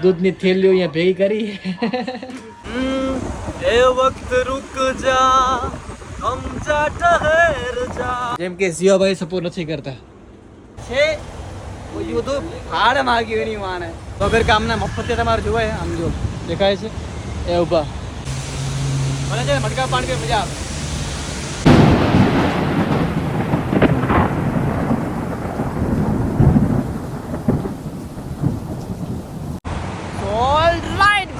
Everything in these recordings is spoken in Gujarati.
દૂધની થેલીઓ અહીંયા ભેગી કરી. એ વખત રૂક જા હમ જા ઠહર જા. જેમ કે સિયાભાઈ સપોર્ટ નથી કરતા છે બધું ફાડ માગ્યું એની વાને વગર કામના મફતે તમારે જોવાય. આમ જો દેખાય છે એ ઊભા મને છે મટકા પાણી કે મજા આવે.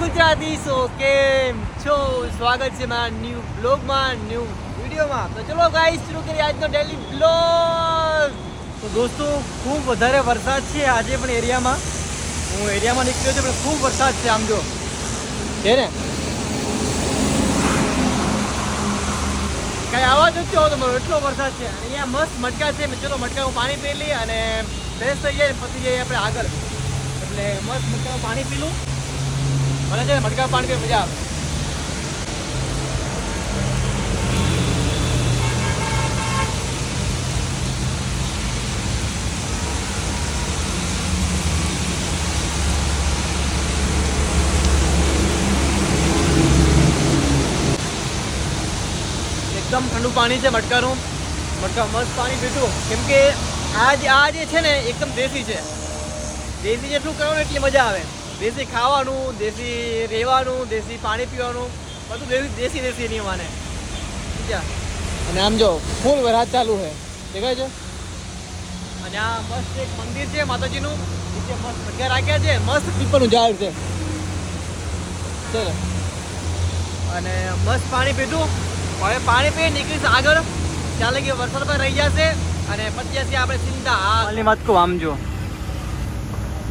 ગુજરાતીસો કેમ છો? સ્વાગત છે મારા ન્યૂ બ્લોગમાં, ન્યૂ વિડીયોમાં. તો ચલો ગાઈસ શરૂ કરીએ આજનો ડેલી બ્લોગ. તો દોસ્તો ખૂબ વધારે વરસાદ છે આજે પણ એરિયામાં. હું એરિયામાં નીકળ્યો છું પણ ખૂબ વરસાદ છે. આમ જો છે ને કાંઈ આવાજ નથી આવતો મારો, એટલો વરસાદ છે. અહીંયા મસ્ત મટકા છે. ચલો મટકામાં પાણી પી લઈએ અને ફ્રેશ થઈ જાય પછી જઈએ આપણે આગળ. એટલે મસ્ત મટકામાં પાણી પી લઉં. મને છે મટકા પાણી પી મજા આવે. એકદમ ઠંડુ પાણી છે મટકાનું. મટકા મસ્ત પાણી પીધું કેમ કે આ જે છે ને એકદમ દેશી છે. દેશી જેટલું કરો ને એટલી મજા આવે. દેશી ખાવાનું, દેશી રહેવાનું, દેશી પાણી પીવાનું, બધું દેશી નહીં માને. અને આમ જો ફૂલ વરસાદ ચાલુ છે, દેખાય છે. અને આ મસ્ત એક મંદિર છે માતાજીનું, નીચે મસ્ત મટકા રાખ્યા છે, મસ્ત પીપળનું ઝાડ છે. ચલો અને મસ્ત પાણી પીધું. હવે પાણી પી નીકળીશ આગળ. ચાલે કે વરસાદ પર રહી જશે અને પછી જશે આપણે સિંધા. હાલની વાત કહું, આમ જો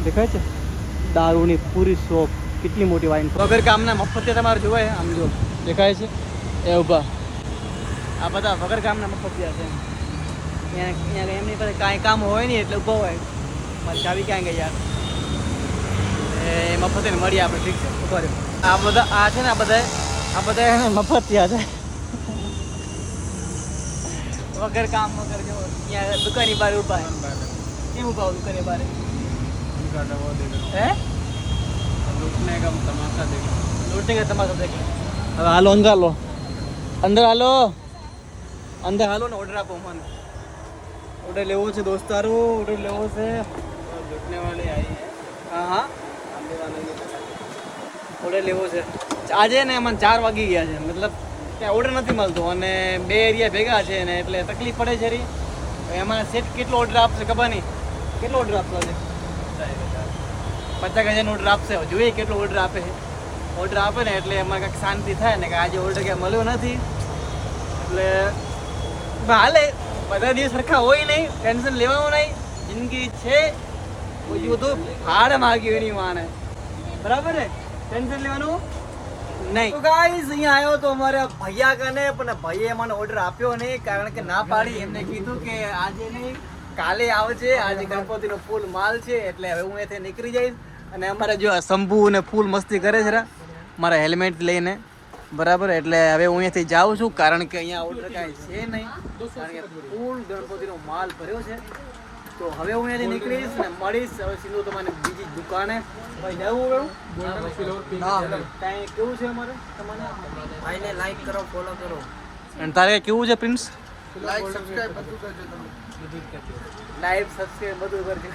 દેખાય છે દારૂની પૂરી શોપ, કેટલી મોટી વાઈન વગર કામના મફતે તમારે જોવાય. આમ જો દેખાય છે એ ઊભા. આ બધા વગર કામના મફતિયા છે. અહીંયા એમની પાસે કાંઈ કામ હોય નહીં એટલે ઊભા હોય. મારી ચાવી ક્યાં ગઈ યાર? એ મફતે મળીએ આપણે. ઠીક છે ઊભા રહ્યો. આ બધા આ છે ને આ બધા મફતિયા છે વગર કામ વગર. જો અહીંયા દુકાની બહાર ઊભા. કેમ ઊભા દુકાની બહાર? लूटने का तमाशा देखो. હવે હાલો અંદર હાલો, અંદર હાલો, અંદર હાલો ને ઓર્ડર આપો. મને ઓર્ડર લેવો છે દોસ્તારો, ઓર્ડર લેવો છે. લૂટને વાળી આવી. હા હા ઓર્ડર લેવો છે. આજે ને મને 4 વાગી ગયા છે. મતલબ ત્યાં ઓર્ડર નથી મળતો અને 2 એરિયા ભેગા છે ને એટલે તકલીફ પડે છે. એમાં સેટ કેટલો ઓર્ડર આપશે ખબર નહીં. કેટલો ઓર્ડર આપતો છે? 50,000 ઓર્ડર આપશે. જોઈએ કેટલો ઓર્ડર આપે છે. ઓર્ડર આપે ને એટલે એમાં કંઈક શાંતિ થાય ને કે આજે ઓર્ડર ક્યાં મળ્યો નથી. એટલે હાલે, બધા દિવસ સરખા હોય નહીં, ટેન્શન લેવાનું નહીં. જિંદગી છે બધું ફાડ માગ્યું એની વાને, બરાબર ને? ટેન્શન લેવાનું નહીં. તો ગાઈસ અહીંયા આવ્યો તો અમારા ભૈયા કને, પણ ભાઈએ મને ઓર્ડર આપ્યો નહીં કારણ કે ના પાડી. એમને કીધું કે આજે નહીં કાલે આવજે, આજે ગણપતિનો ફૂલ માલ છે એટલે હવે હું અહીંથી નીકળી જઈશ. અને અમારે જો શંભુ ને ફૂલ મસ્તી કરે છે મારા હેલ્મેટ લઈને, બરાબર. એટલે હવે હું અહીંયાથી જાઉં છું કારણ કે અહીંયા ઓર્ડર કાંઈ છે નહીં, કારણ કે ફૂલ ગણપતિનો માલ ભર્યો છે. તો હવે હું અહીંયાથી નીકળીશ ને મળીશ હવે સીધું તમારે બીજી દુકાને. ભાઈ જવું કાંઈ કેવું છે અમારે? તમારે ભાઈને લાઈક કરો, ફોલો કરો. અને તારે કેવું છે પ્રિન્સ? લાઈક સબસ્ક્રાઇબ બધું કરજો તમે. લાઈવ સબસ્ક્રાઇબ બધું કરજો.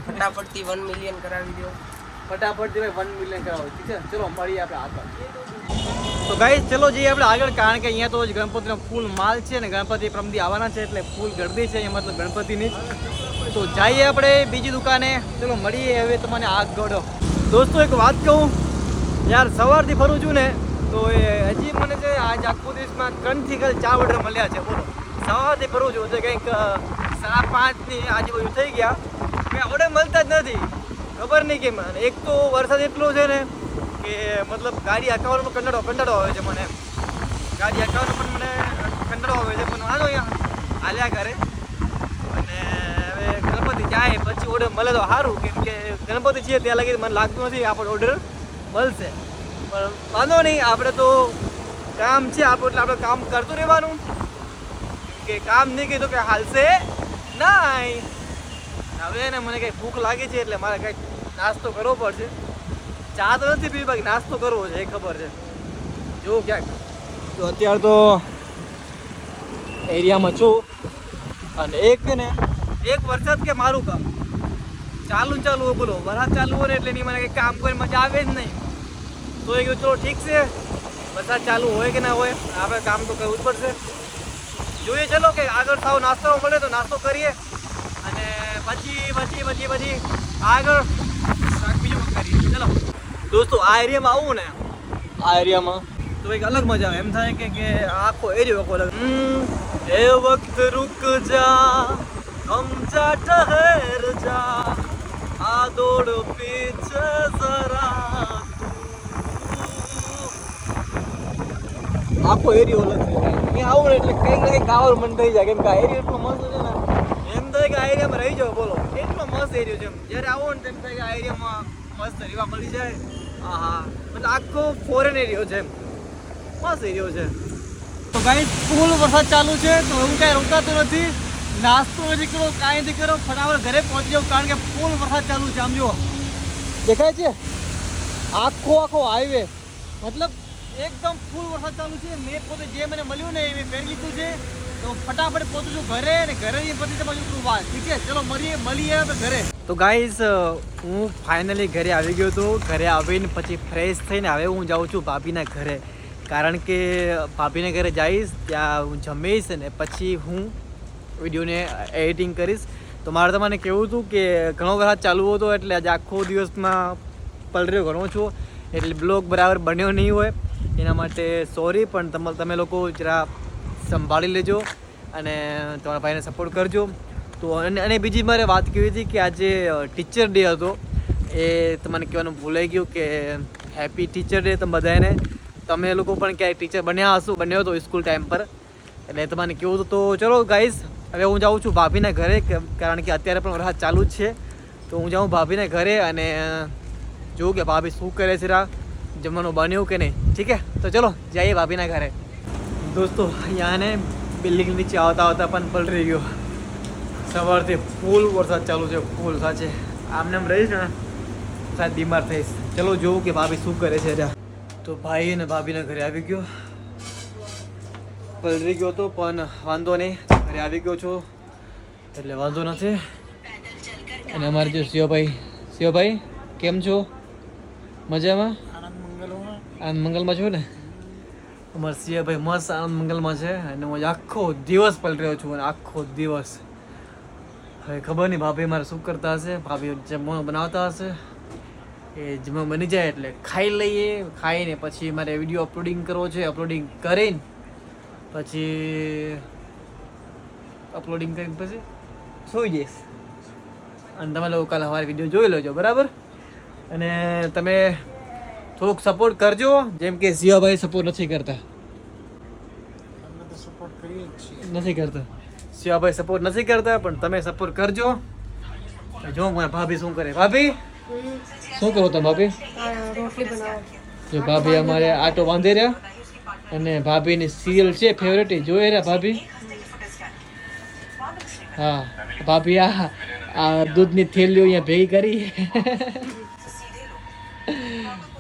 ફટાફટથી 1 મિલિયન કરાવી દો. ફટાફટથી ભાઈ 1 મિલિયન કરાવો. ઠીક છે, ચલો મળીએ આપણે આગળ. તો ગાઈસ ચલો જઈએ આપણે આગળ કારણ કે અહીંયા તો જ ગણપતિનો ફૂલ માલ છે ને ગણપતિ પ્રમદી આવવાના છે એટલે ફૂલ ગળદી છે અહીંયા, મતલબ ગણપતિની. તો જઈએ આપણે બીજી દુકાને. ચલો મળીએ હવે તમને આગળ. દોસ્તો એક વાત કહું યાર, સવારથી ફરું છું ને તો એ હજી મને છે આજ આખો દિવસમાં 3 થી 4 ઓર્ડર મળ્યા છે. બોલો, સવારથી ફરું છું તો કંઈક 5:30ની આજુબાજુ થઈ ગયા. મેં ઓર્ડર મળતા જ નથી, ખબર નહીં કેમ. એક તો વરસાદ એટલો છે ને કે મતલબ ગાડી હકાવવાનો કંટાળો આવે છે મને. ગાડી હકાવવાનો પણ મને કંટાળો આવે છે, પણ હાલો અહીંયા હાલ્યા કરે. અને હવે ગણપતિ જાય પછી ઓર્ડર મળે તો સારું, કેમ કે ગણપતિ છીએ ત્યાં લાગી મને લાગતું નથી આપણો ઓર્ડર મળશે. પણ વાંધો નહીં, આપણે તો કામ છે આપણું એટલે આપણે કામ કરતું રહેવાનું. કે કામ નહીં કીધું કે હાલશે નહીં. હવે ને મને કંઈ ભૂખ લાગી છે એટલે મારે કંઈક નાસ્તો કરવો પડશે. ચા તો નથી પીવી, બાકી નાસ્તો કરવો છે એ ખબર છે. જો ક્યાંક તો અત્યારે તો એરિયામાં છું અને એક વરસાદ કે મારું કામ ચાલુ હોય. બોલો વરસાદ ચાલુ હોય ને એટલે નહીં મને કંઈ કામ કરીને મજા આવે જ નહીં. તો એ કહ્યું ચલો ઠીક છે, વરસાદ ચાલુ હોય કે ના હોય આપણે કામ તો કરવું જ પડશે. જોઈએ ચલો કે આગળ સાવ નાસ્તો મળે તો નાસ્તો કરીએ અને પછી આગળ બીજું કરીએ. ચલો દોસ્તો, આ એરિયામાં આવું ને, આ એરિયામાં તો એક અલગ મજા આવે. એમ થાય કે આખો એરિયો અલગ. એ વક્ત રૂક જા હમ જા ઠહર જા આ દોડ પીછે જરા. આખો એરિયો અલગ છે. અહીંયા આવું ને એટલે કંઈક ને કંઈક ગાવાનું મન થઈ જાય, કેમ કે આ એરિયો એટલો મસ્ત છે ને. એમ થાય કે આ એરિયામાં રહી જાઓ. બોલો એટલો મસ્ત એરિયો છે. જ્યારે આવો ને તેમ થાય કે આ એરિયામાં મસ્ત રહેવા મળી જાય. હા મતલબ આખો ફોરેન એરિયો છે, મસ્ત એરિયો છે. તો ગાઈસ ફૂલ વરસાદ ચાલુ છે તો હું કાંઈ રોકાતો નથી, નાસ્તો નથી કરો, કાંઈ નથી કરો, ફટાફટ ઘરે પહોંચી જાઉં કારણ કે ફૂલ વરસાદ ચાલુ છે. આમ જુઓ દેખાય છે આખો હાઈવે, મતલબ એકદમ ફૂલ વરસાદ ચાલુ છે. મેં પોતે જે મને મળ્યું ને એ મેં પહેરી લીધું છે તો ફટાફટ પહોંચું છું ઘરે અને ઘરે પછી તમારું વાત. ઠીક છે, ચલો મળીએ ઘરે. તો ગાઈસ હું ફાઇનલી ઘરે આવી ગયો હતો. ઘરે આવીને પછી ફ્રેશ થઈને હવે હું જાઉં છું ભાભીના ઘરે, કારણ કે ભાભીને ઘરે જઈશ, ત્યાં હું જમીશ અને પછી હું વિડીયોને એડિટિંગ કરીશ. તો મારે તમને કહેવું હતું કે ઘણો વરસાદ ચાલુ હતો એટલે આજે આખો દિવસમાં પલર્યો ઘણો છું એટલે બ્લોગ બરાબર બન્યો નહીં હોય, એના માટે સોરી. પણ તમે લોકો જરા સંભાળી લેજો અને તમારા ભાઈને સપોર્ટ કરજો. તો અને બીજી મારે વાત કરવી હતી કે આજે ટીચર ડે હતો, એ તમને કહેવાનું ભૂલાઈ ગયું કે હેપી ટીચર ડે તમે બધાને. તમે લોકો પણ ક્યાંય ટીચર બન્યો હતો સ્કૂલ ટાઈમ પર, એટલે તમને કેવું હતું. તો ચલો ગાઈઝ હવે હું જાઉં છું ભાભીના ઘરે, કારણ કે અત્યારે પણ વરસાદ ચાલુ જ છે. તો હું જાઉં ભાભીના ઘરે અને જોઉં કે ભાભી શું કરે છે, જમવાનું બન્યું કે નહીં. ઠીક છે, તો ચલો જઈએ ભાભીના ઘરે. દોસ્તો અહીંયા ને બિલ્ડિંગ નીચે આવતા પણ પલરી ગયો. સવારથી ફૂલ વરસાદ ચાલુ છે, ફૂલ સાચે. આમને એમ રહીશ ને સાહેબ બીમાર થઈશ. ચલો જોઉં કે ભાભી શું કરે છે. તો ભાઈ અને ભાભીના ઘરે આવી ગયો, પલરી ગયો હતો પણ વાંધો નહીં, ઘરે આવી ગયો છું એટલે વાંધો નથી. અને અમારે જો શિવભાઈ કેમ છો? મજામાં? આનંદ મંગલમાં છો ને? અમારા શિવભાઈ મસ્ત આનંદ મંગલમાં છે અને હું આખો દિવસ પલટ્યો છું અને આખો દિવસ. હવે ખબર નહીં ભાભી મારે શું કરતા હશે, ભાભી જમવાનું બનાવતા હશે. એ જમવા બની જાય એટલે ખાઈ લઈએ, ખાઈને પછી મારે વિડીયો અપલોડિંગ કરવો છે. અપલોડિંગ કરીને પછી સૂઈ જઈશ. અને તમે લોકો કાલે સવારે વિડીયો જોઈ લેજો બરાબર. અને તમે થોડુંક સપોર્ટ કરજો, જેમ કે શિવાભાઈ સપોર્ટ નથી કરતા. શિવાભાઈ સપોર્ટ નથી કરતા પણ તમે સપોર્ટ કરજો. જો મારા ભાભી શું કરે. ભાભી શું કરો તમે? ભાભી રોટલી બનાવો. જો ભાભી અમારે આટો બાંધી રહ્યા અને ભાભીની સિરિયલ છે ફેવરેટ, જોઈ રહ્યા ભાભી. હા ભાભી આ દૂધની થેલીઓ અહીંયા ભેગી કરી.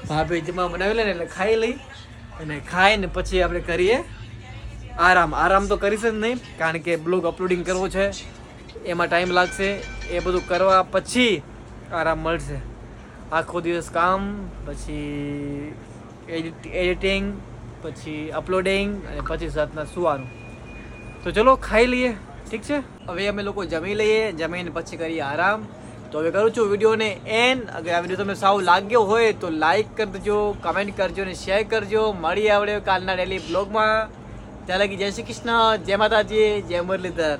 ભાભી જમવા બનાવી લે ને એટલે ખાઈ લઈ અને ખાઈને પછી આપણે કરીએ આરામ તો કરીશ જ નહીં, કારણ કે બ્લોગ અપલોડિંગ કરવો છે, એમાં ટાઈમ લાગશે. એ બધું કરવા પછી આરામ મળશે. આખો દિવસ કામ, પછી એડિટિંગ, પછી અપલોડિંગ અને પછી રાતના સુવાનું. તો ચલો ખાઈ લઈએ. ઠીક છે, હવે અમે લોકો જમી લઈએ, જમીને પછી કરીએ આરામ. તો હવે કરું છું વિડીયોને એન્ડ. અગર આ વિડીયો તમને સાવ લાગ્યો હોય તો લાઈક કરી દેજો, કમેન્ટ કરજો અને શેર કરજો. મળી આવડે કાલના ડેલી બ્લોગમાં. ત્યાં લગી જય શ્રી કૃષ્ણ, જય માતાજી, જય મુરલીધર.